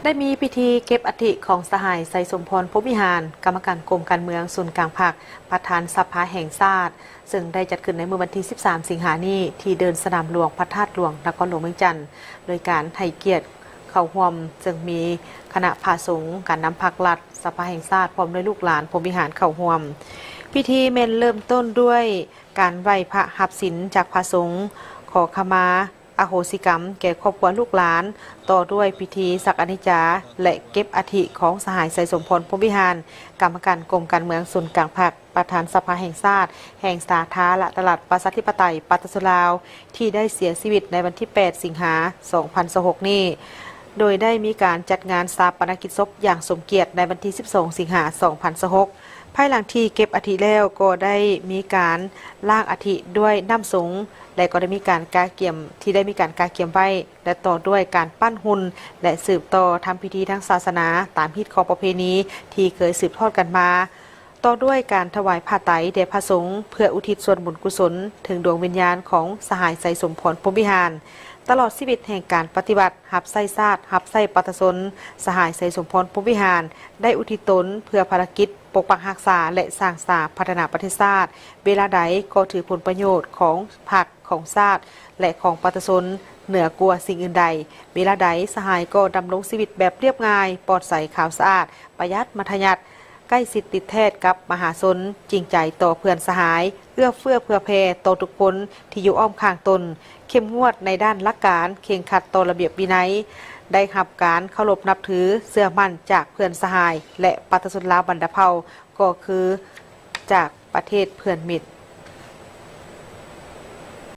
ได้มีพิธีเก็บอัฐิของสหายไสสมพรภพวิหารกรรมการกรมการเมืองศูนย์กลางภาคประธานสภาแห่งชาติซึ่งได้จัดขึ้นในเมื่อวันที่ 13 สิงหายนนี้ที่เดินสนามหลวงพระธาตุหลวงนครหลวงเมืองจันทร์โดยการให้เกียรติเข้าร่วมจึงมีคณะพระสงฆ์การนำผักลัดสภาแห่งชาติพร้อมด้วยลูกหลานภพวิหารเข้าร่วมพิธีเมนเริ่มต้นด้วยการไหว้พระหับศีลจากพระสงฆ์ขอขมาอโหสิกรรมแก่ครอบครัวลูกหลานต่อด้วยพิธีสักอนิจจาและเก็บอัฐิของสหายไสสมพรภพวิหารกรรมการกรมการเมืองศูนย์กลางภาคประธานสภาแห่งชาติแห่งสาธารณรัฐประชาธิปไตยปัตตานีลาวที่ได้เสียชีวิตในวันที่ 8 สิงหาคม 2026 นี้โดยได้มีการจัดงานชาปนกิจศพอย่างสมเกียรติในวันที่ 12 สิงหาคม 2026ภายหลังที่เก็บอัฐิแล้วก็ได้มีการลากอัฐิด้วยน้ำสงและก็ได้มีการกาเกี่ยมไว้และต่อด้วยการปั้นหุ่นและสืบต่อทำพิธีทางศาสนาตามพิธีของประเพณีที่เคยสืบทอดกันมาต่อด้วยการถวายผ้าไตรแด่พระสงฆ์เพื่ออุทิศส่วนบุญกุศลถึงดวงวิญญาณของสหายไสสมพรภพวิหารตลอดชีวิตแห่งการปฏิบัติหับไส้ชาติหับไส้ปัตตสนสหายไสสมพรภพวิหารได้อุทิศตนเพื่อภารกิจปกปักรักษาและสร้างสรรค์พัฒนาประเทศชาติเวลาใดก็ถือผลประโยชน์ของพรรคของชาติและของปัตตสนเหนือกลัวสิ่งอื่นใดเวลาใดสหายก็ดำรงชีวิตแบบเรียบง่ายปลอดใสขาวสะอาดประหยัดมัธยัติใกล้ชิดติดแท้กับมหาชนจริงใจต่อเพื่อนสหายเอื้อเฟื้อเผื่อแผ่ต่อทุกคนที่อยู่อ้อมข้างตนเข้มงวดในด้านหลักการเข่งขัดต่อระเบียบวินัยได้รับการเคารพนับถือเสื่อมั่นจากเพื่อนสหายและปัตตสนลาวบรรดาเผ่าก็คือจากประเทศเพื่อนมิตร